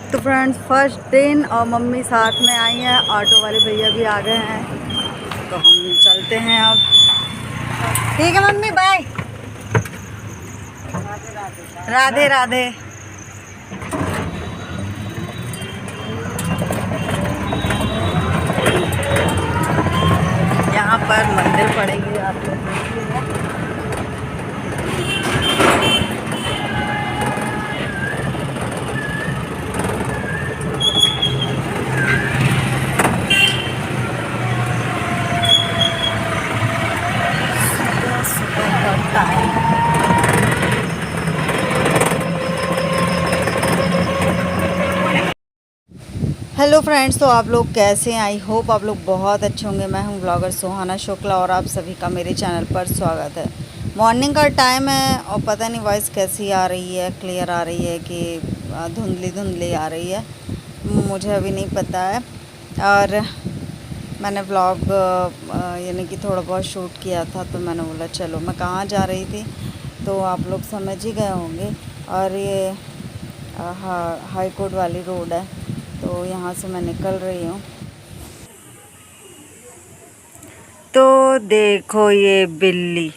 तो friends first दिन और मम्मी साथ में आई हैं, ऑटो वाले भैया भी आ गए हैं तो हम चलते हैं अब। ठीक है मम्मी, बाय। राधे राधे। यहाँ पर मंदिर पड़ेगी, आप लोग देखिएगा। हेलो फ्रेंड्स, तो आप लोग कैसे हैं? आई होप आप लोग बहुत अच्छे होंगे। मैं हूं ब्लॉगर सुहाना शुक्ला और आप सभी का मेरे चैनल पर स्वागत है। मॉर्निंग का टाइम है और पता नहीं वॉइस कैसी आ रही है, क्लियर आ रही है कि धुंधली धुंधली आ रही है, मुझे अभी नहीं पता है। और मैंने व्लॉग यानी कि थोड़ा बहुत शूट किया था तो मैंने बोला चलो, मैं कहाँ जा रही थी तो आप लोग समझ ही गए होंगे। और ये हाई कोर्ट वाली रोड है तो यहाँ से मैं निकल रही हूँ। तो देखो ये बिल्ली,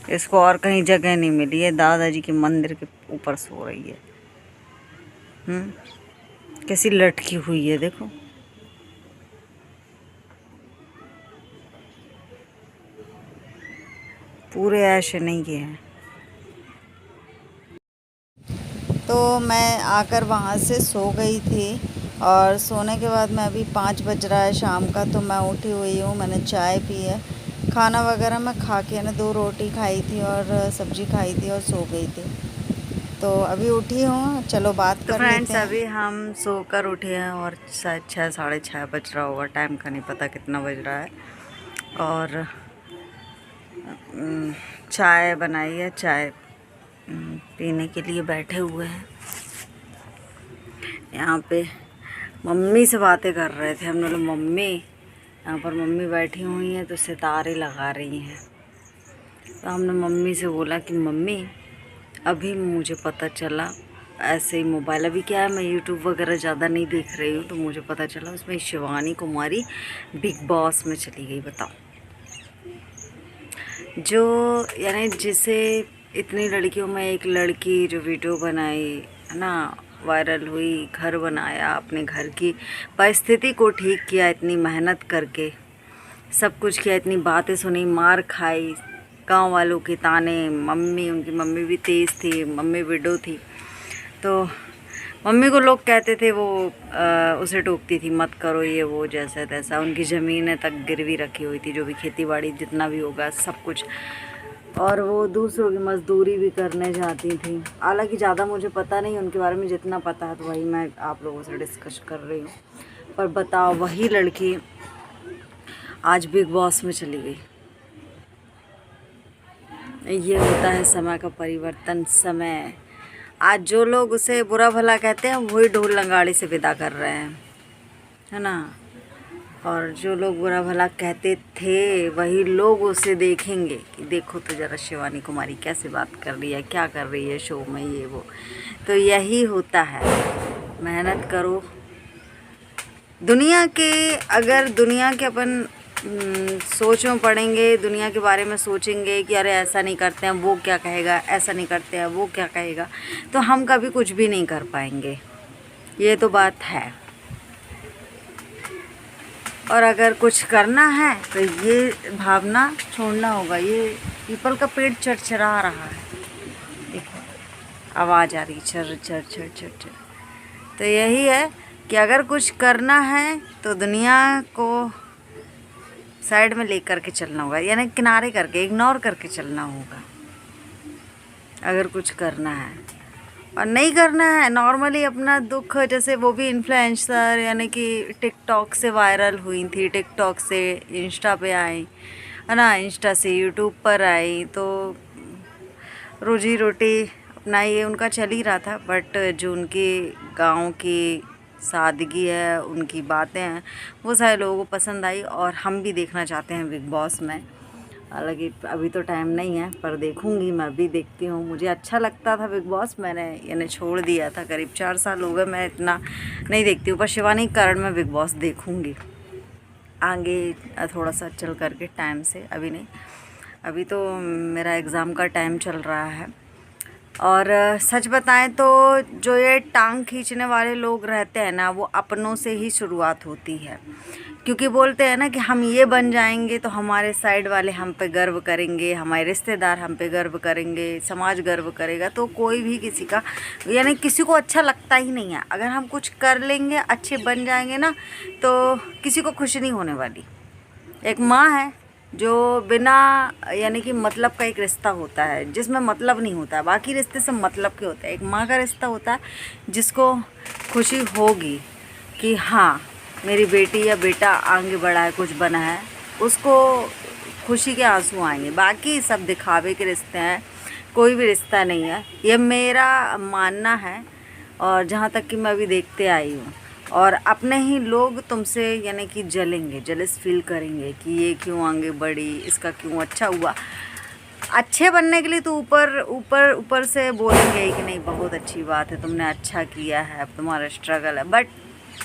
इसको और कहीं जगह नहीं मिली है, दादाजी के मंदिर के ऊपर सो रही है। कैसी लटकी हुई है देखो। पूरे ऐसे नहीं किए हैं। तो मैं आकर वहाँ से सो गई थी और सोने के बाद मैं अभी 5 बज रहा है शाम का, तो मैं उठी हुई हूँ। मैंने चाय पी है, खाना वगैरह मैं खा के ना 2 रोटी खाई थी और सब्जी खाई थी और सो गई थी। तो अभी उठी हूँ, चलो बात कर लेते हैं। अभी हम सोकर उठे हैं और शायद 6 साढ़े 6 बज रहा होगा, टाइम का नहीं पता कितना बज रहा है। और चाय बनाई है, चाय पीने के लिए बैठे हुए हैं। यहाँ पे मम्मी से बातें कर रहे थे हम लोग। मम्मी यहाँ पर मम्मी बैठी हुई हैं तो सितारे लगा रही हैं। तो हमने मम्मी से बोला कि मम्मी अभी मुझे पता चला, ऐसे ही मोबाइल अभी क्या है, मैं यूट्यूब वगैरह ज़्यादा नहीं देख रही हूँ, तो मुझे पता चला उसमें शिवानी कुमारी बिग बॉस में चली गई। बताओ, जो यानी जिसे इतनी लड़कियों में एक लड़की जो वीडियो बनाई है ना, वायरल हुई, घर बनाया, अपने घर की परिस्थिति को ठीक किया, इतनी मेहनत करके सब कुछ किया, इतनी बातें सुनी, मार खाई, गांव वालों के ताने, मम्मी, उनकी मम्मी भी तेज़ थी, मम्मी विडो थी, तो मम्मी को लोग कहते थे वो उसे टोकती थी, मत करो ये वो जैसा तैसा। उनकी ज़मीनें तक गिरवी रखी हुई थी, जो भी खेती बाड़ी जितना भी होगा सब कुछ, और वो दूसरों की मजदूरी भी करने जाती थी। हालांकि ज़्यादा मुझे पता नहीं उनके बारे में, जितना पता है तो वही मैं आप लोगों से डिस्कस कर रही हूँ। पर बताओ, वही लड़की आज बिग बॉस में चली गई। ये होता है समय का परिवर्तन। समय आज जो लोग उसे बुरा भला कहते हैं वही ढोल नगाड़े से विदा कर रहे हैं, है ना। और जो लोग बुरा भला कहते थे वही लोग उसे देखेंगे कि देखो तो ज़रा शिवानी कुमारी कैसे बात कर रही है, क्या कर रही है शो में, ये वो। तो यही होता है, मेहनत करो। दुनिया के अगर दुनिया के अपन सोच में पड़ेंगे, दुनिया के बारे में सोचेंगे कि अरे ऐसा नहीं करते हैं वो क्या कहेगा, ऐसा नहीं करते हैं वो क्या कहेगा, तो हम कभी कुछ भी नहीं कर पाएंगे। ये तो बात है। और अगर कुछ करना है तो ये भावना छोड़ना होगा। ये पीपल का पेड़ चरचरा रहा है, देखो आवाज़ आ रही, चर चर चर चर चर। तो यही है कि अगर कुछ करना है तो दुनिया को साइड में लेकर के चलना होगा, यानी किनारे करके, इग्नोर करके चलना होगा अगर कुछ करना है। और नहीं करना है नॉर्मली अपना दुख, जैसे वो भी इन्फ्लुएंसर यानी कि टिकटॉक से वायरल हुई थी, टिकटॉक से इंस्टा पे आई, है ना, इंस्टा से यूट्यूब पर आई, तो रोजी रोटी अपना ये उनका चल ही रहा था। बट जो उनके गांव की सादगी है, उनकी बातें हैं, वो सारे लोगों को पसंद आई और हम भी देखना चाहते हैं बिग बॉस में। हालांकि अभी तो टाइम नहीं है, पर देखूंगी, मैं भी देखती हूँ। मुझे अच्छा लगता था बिग बॉस, मैंने यानी छोड़ दिया था, करीब 4 साल हो गए मैं इतना नहीं देखती हूँ। पर शिवानी के कारण मैं बिग बॉस देखूंगी आगे थोड़ा सा चल करके, टाइम से, अभी नहीं। अभी तो मेरा एग्ज़ाम का टाइम चल रहा है। और सच बताएं तो जो ये टांग खींचने वाले लोग रहते हैं ना, वो अपनों से ही शुरुआत होती है। क्योंकि बोलते हैं ना कि हम ये बन जाएंगे तो हमारे साइड वाले हम पे गर्व करेंगे, हमारे रिश्तेदार हम पे गर्व करेंगे, समाज गर्व करेगा। तो कोई भी किसी का यानी किसी को अच्छा लगता ही नहीं है। अगर हम कुछ कर लेंगे, अच्छे बन जाएंगे ना, तो किसी को खुशी नहीं होने वाली। एक माँ है जो बिना यानी कि मतलब का एक रिश्ता होता है जिसमें मतलब नहीं होता है, बाकी रिश्ते सब मतलब के होते हैं। एक माँ का रिश्ता होता है जिसको खुशी होगी कि हाँ मेरी बेटी या बेटा आगे बढ़ा है, कुछ बना है, उसको खुशी के आंसू आएंगे। बाकी सब दिखावे के रिश्ते हैं, कोई भी रिश्ता नहीं है, ये मेरा मानना है। और जहाँ तक कि मैं अभी देखते आई हूँ, और अपने ही लोग तुमसे यानी कि जलेंगे, जलस फील करेंगे कि ये क्यों आगे बढ़ी, इसका क्यों अच्छा हुआ। अच्छे बनने के लिए तो ऊपर ऊपर ऊपर से बोलेंगे कि नहीं बहुत अच्छी बात है, तुमने अच्छा किया है, अब तुम्हारा स्ट्रगल है। बट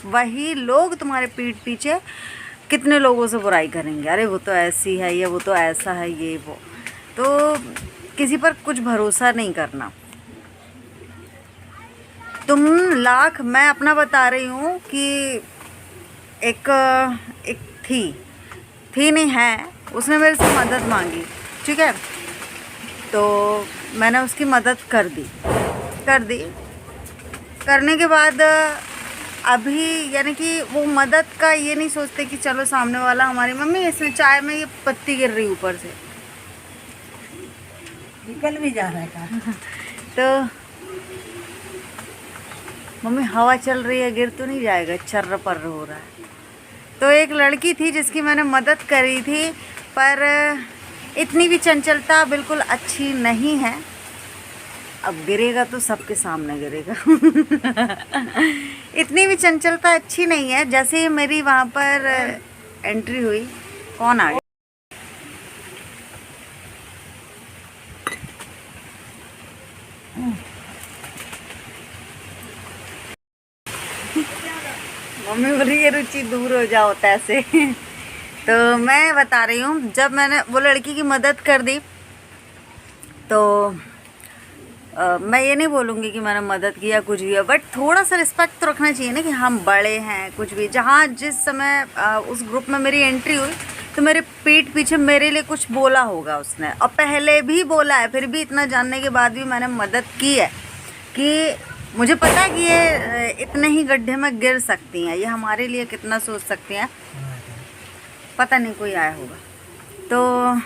वही लोग तुम्हारे पीठ पीछे कितने लोगों से बुराई करेंगे, अरे वो तो ऐसी है, ये वो तो ऐसा है, ये वो। तो किसी पर कुछ भरोसा नहीं करना। तुम लाख, मैं अपना बता रही हूँ कि एक एक थी नहीं है, उसने मेरे से मदद मांगी, ठीक है, तो मैंने उसकी मदद कर दी। करने के बाद अभी यानी कि वो मदद का ये नहीं सोचते कि चलो सामने वाला, हमारी मम्मी इसमें चाय में ये पत्ती गिर रही ऊपर से, निकल भी जा रहा है तो मम्मी हवा चल रही है, गिर तो नहीं जाएगा, चर्र पर्र हो रहा है। तो एक लड़की थी जिसकी मैंने मदद करी थी, पर इतनी भी चंचलता बिल्कुल अच्छी नहीं है। अब गिरेगा तो सबके सामने गिरेगा इतनी भी चंचलता अच्छी नहीं है। जैसे ही मेरी वहाँ पर एंट्री हुई, कौन आ गया? मम्मी बोली ये रुचि दूर हो जाओ ऐसे तो मैं बता रही हूँ, जब मैंने वो लड़की की मदद कर दी तो मैं ये नहीं बोलूँगी कि मैंने मदद किया कुछ भी है, बट थोड़ा सा रिस्पेक्ट तो रखना चाहिए ना कि हम बड़े हैं कुछ भी। जहाँ जिस समय उस ग्रुप में मेरी एंट्री हुई तो मेरे पीठ पीछे मेरे लिए कुछ बोला होगा उसने, और पहले भी बोला है, फिर भी इतना जानने के बाद भी मैंने मदद की है कि मुझे पता है कि ये इतने ही गड्ढे में गिर सकती हैं, ये हमारे लिए कितना सोच सकती हैं, पता नहीं कोई आया होगा। तो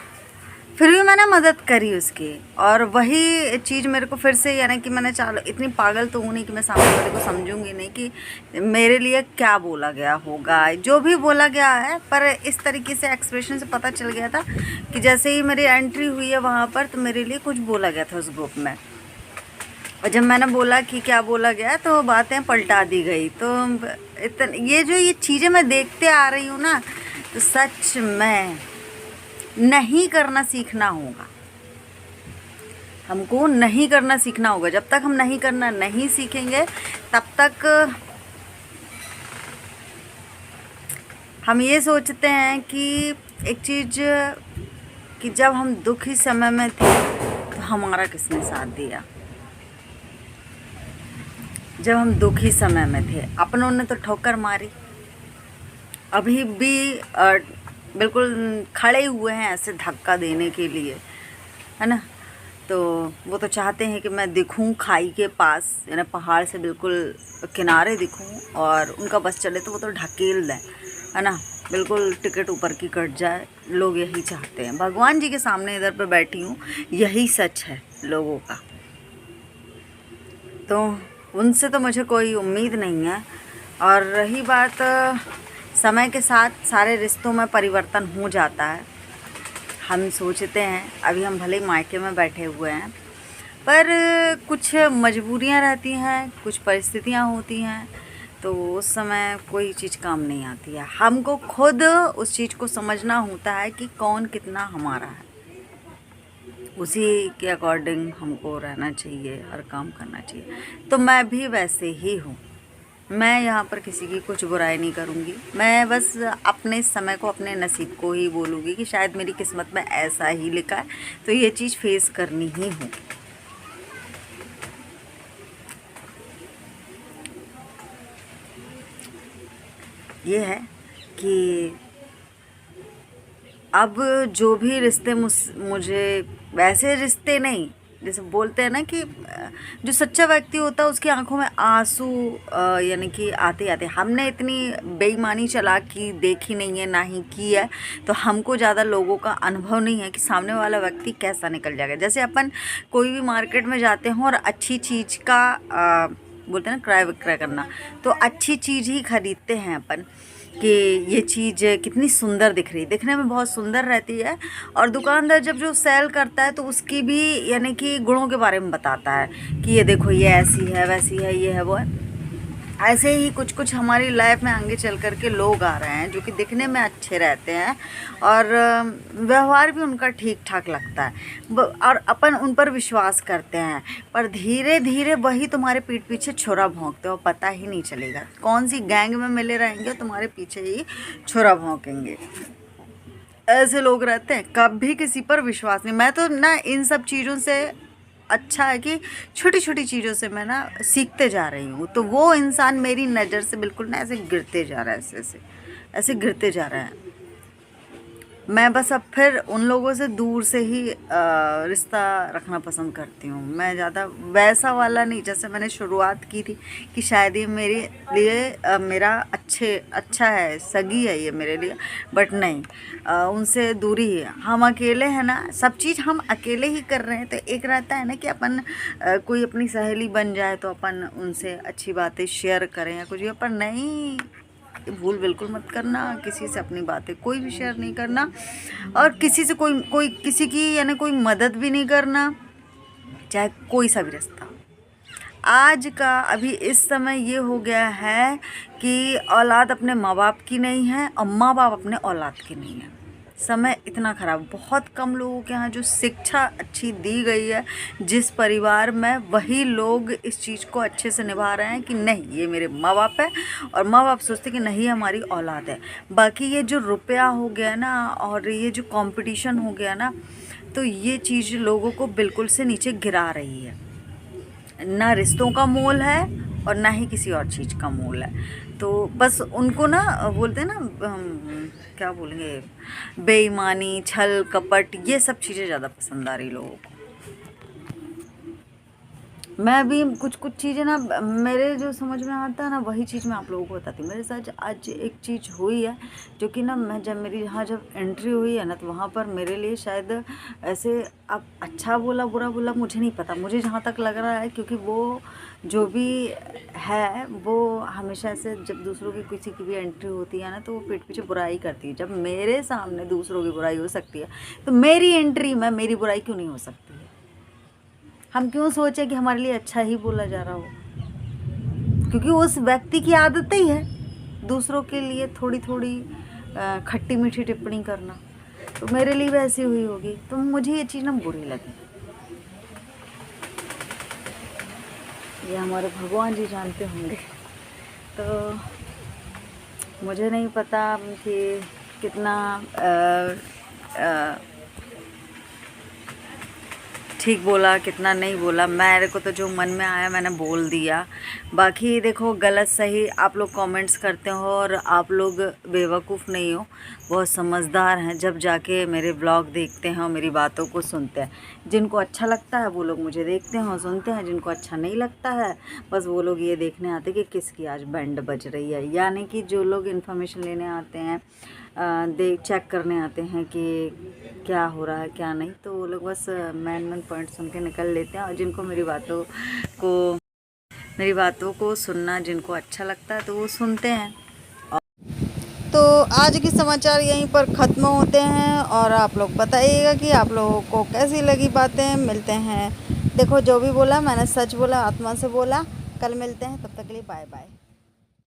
फिर भी मैंने मदद करी उसकी, और वही चीज़ मेरे को फिर से यानी कि मैंने चालू, इतनी पागल तो हूँ नहीं कि मैं सामने वाले को समझूंगी नहीं कि मेरे लिए क्या बोला गया होगा, जो भी बोला गया है। पर इस तरीके से एक्सप्रेशन से पता चल गया था कि जैसे ही मेरी एंट्री हुई है वहाँ पर, तो मेरे लिए कुछ बोला गया था उस ग्रुप में, और जब मैंने बोला कि क्या बोला गया तो बातें पलटा दी गई। तो ये चीज़ें मैं देखते आ रही हूँ ना, तो सच में नहीं करना सीखना होगा, हमको नहीं करना सीखना होगा। जब तक हम नहीं करना नहीं सीखेंगे तब तक हम ये सोचते हैं कि एक चीज़ कि जब हम दुखी समय में थे तो हमारा किसने साथ दिया। जब हम दुखी समय में थे अपनों ने तो ठोकर मारी, अभी भी बिल्कुल खड़े हुए हैं ऐसे धक्का देने के लिए, है ना। तो वो तो चाहते हैं कि मैं दिखूं खाई के पास, यानी पहाड़ से बिल्कुल किनारे दिखूं, और उनका बस चले तो वो तो ढकेल दें, है ना, बिल्कुल टिकट ऊपर की कट जाए। लोग यही चाहते हैं। भगवान जी के सामने इधर पे बैठी हूँ, यही सच है लोगों का। तो उनसे तो मुझे कोई उम्मीद नहीं है। और रही बात, समय के साथ सारे रिश्तों में परिवर्तन हो जाता है। हम सोचते हैं अभी हम भले मायके में बैठे हुए हैं, पर कुछ मजबूरियां रहती हैं, कुछ परिस्थितियां होती हैं, तो उस समय कोई चीज़ काम नहीं आती है। हमको खुद उस चीज़ को समझना होता है कि कौन कितना हमारा है। उसी के अकॉर्डिंग हमको रहना चाहिए और काम करना चाहिए। तो मैं भी वैसे ही हूँ। मैं यहाँ पर किसी की कुछ बुराई नहीं करूँगी। मैं बस अपने समय को, अपने नसीब को ही बोलूँगी कि शायद मेरी किस्मत में ऐसा ही लिखा है, तो ये चीज़ फेस करनी ही होगी। ये है कि अब जो भी रिश्ते मुझे वैसे रिश्ते नहीं, जैसे बोलते हैं ना कि जो सच्चा व्यक्ति होता है उसकी आंखों में आंसू यानी कि आते आते। हमने इतनी बेईमानी चालाकी देखी नहीं है, ना ही की है, तो हमको ज़्यादा लोगों का अनुभव नहीं है कि सामने वाला व्यक्ति कैसा निकल जाएगा। जैसे अपन कोई भी मार्केट में जाते हैं और अच्छी चीज़ का बोलते हैं ना क्रय विक्रय करना, तो अच्छी चीज़ ही खरीदते हैं अपन कि ये चीज़ कितनी सुंदर दिख रही, दिखने में बहुत सुंदर रहती है। और दुकानदार जब जो सेल करता है तो उसकी भी यानी कि गुणों के बारे में बताता है कि ये देखो ये ऐसी है, वैसी है, ये है, वो है। ऐसे ही कुछ कुछ हमारी लाइफ में आगे चल कर के लोग आ रहे हैं जो कि दिखने में अच्छे रहते हैं और व्यवहार भी उनका ठीक ठाक लगता है और अपन उन पर विश्वास करते हैं, पर धीरे धीरे वही तुम्हारे पीठ पीछे छुरा भौंकते हो, पता ही नहीं चलेगा कौन सी गैंग में मिले रहेंगे, तुम्हारे पीछे ही छुरा भौंकेंगे। ऐसे लोग रहते हैं, कभी किसी पर विश्वास नहीं। मैं तो ना इन सब चीज़ों से अच्छा है कि छोटी छोटी चीज़ों से मैं ना सीखते जा रही हूँ। तो वो इंसान मेरी नज़र से बिल्कुल ना ऐसे गिरते जा रहा है, ऐसे गिरते जा रहा है। मैं बस अब फिर उन लोगों से दूर से ही रिश्ता रखना पसंद करती हूँ। मैं ज़्यादा वैसा वाला नहीं, जैसे मैंने शुरुआत की थी कि शायद ये मेरे लिए मेरा अच्छा है, सगी है ये मेरे लिए, बट नहीं, उनसे दूरी है। हम अकेले हैं ना, सब चीज़ हम अकेले ही कर रहे हैं। तो एक रहता है ना कि अपन कोई अपनी सहेली बन जाए तो अपन उनसे अच्छी बातें शेयर करें या कुछ भी, पर नहीं, भूल बिल्कुल मत करना। किसी से अपनी बातें कोई भी शेयर नहीं करना और किसी से कोई किसी की यानी कोई मदद भी नहीं करना, चाहे कोई सा भी रिश्ता। आज का अभी इस समय ये हो गया है कि औलाद अपने माँ बाप की नहीं है और माँ बाप अपने औलाद की नहीं है। समय इतना ख़राब, बहुत कम लोगों के यहाँ जो शिक्षा अच्छी दी गई है जिस परिवार में, वही लोग इस चीज़ को अच्छे से निभा रहे हैं कि नहीं ये मेरे माँ बाप है, और माँ बाप सोचते कि नहीं हमारी औलाद है। बाकी ये जो रुपया हो गया ना और ये जो कंपटीशन हो गया ना, तो ये चीज़ लोगों को बिल्कुल से नीचे गिरा रही है। ना रिश्तों का मोल है और ना ही किसी और चीज़ का मोल है। तो बस उनको ना बोलते हैं ना, क्या बोलेंगे, बेईमानी, छल कपट, ये सब चीज़ें ज़्यादा पसंद आ रही लोगों को। मैं भी कुछ चीज़ें ना मेरे जो समझ में आता है ना वही चीज़ मैं आप लोगों को बताती हूँ। मेरे साथ आज एक चीज़ हुई है जो कि ना मैं जब मेरी यहाँ जब एंट्री हुई है ना, तो वहाँ पर मेरे लिए शायद ऐसे, अब अच्छा बोला बुरा बोला मुझे नहीं पता, मुझे जहाँ तक लग रहा है, क्योंकि वो जो भी है वो हमेशा ऐसे जब दूसरों की किसी की भी एंट्री होती है ना तो वो पीठ पीछे बुराई करती है। जब मेरे सामने दूसरों की बुराई हो सकती है तो मेरी एंट्री में मेरी बुराई क्यों नहीं हो सकती है? हम क्यों सोचें कि हमारे लिए अच्छा ही बोला जा रहा हो? क्योंकि उस व्यक्ति की आदत ही है दूसरों के लिए थोड़ी थोड़ी खट्टी मीठी टिप्पणी करना, तो मेरे लिए वैसी हुई होगी, तो मुझे ये चीज़ ना बुरी लगी। ये हमारे भगवान जी जानते होंगे। तो मुझे नहीं पता कि कितना ठीक बोला कितना नहीं बोला। मेरे को तो जो मन में आया मैंने बोल दिया। बाकी देखो गलत सही आप लोग कमेंट्स करते हो और आप लोग बेवकूफ़ नहीं हो, बहुत समझदार हैं जब जाके मेरे ब्लॉग देखते हैं और मेरी बातों को सुनते हैं। जिनको अच्छा लगता है वो लोग मुझे देखते हैं और सुनते हैं, जिनको अच्छा नहीं लगता है बस वो लोग ये देखने आते कि किसकी आज बैंड बज रही है। यानी कि जो लोग इन्फॉर्मेशन लेने आते हैं, चेक करने आते हैं कि क्या हो रहा है क्या नहीं, तो वो लोग बस मेन पॉइंट सुन के निकल लेते हैं। और जिनको मेरी बातों को सुनना जिनको अच्छा लगता है तो वो सुनते हैं। तो आज की समाचार यहीं पर ख़त्म होते हैं और आप लोग बताइएगा कि आप लोगों को कैसी लगी बातें। मिलते हैं, देखो जो भी बोला मैंने सच बोला, आत्मा से बोला। कल मिलते हैं, तब तक के लिए बाय बाय।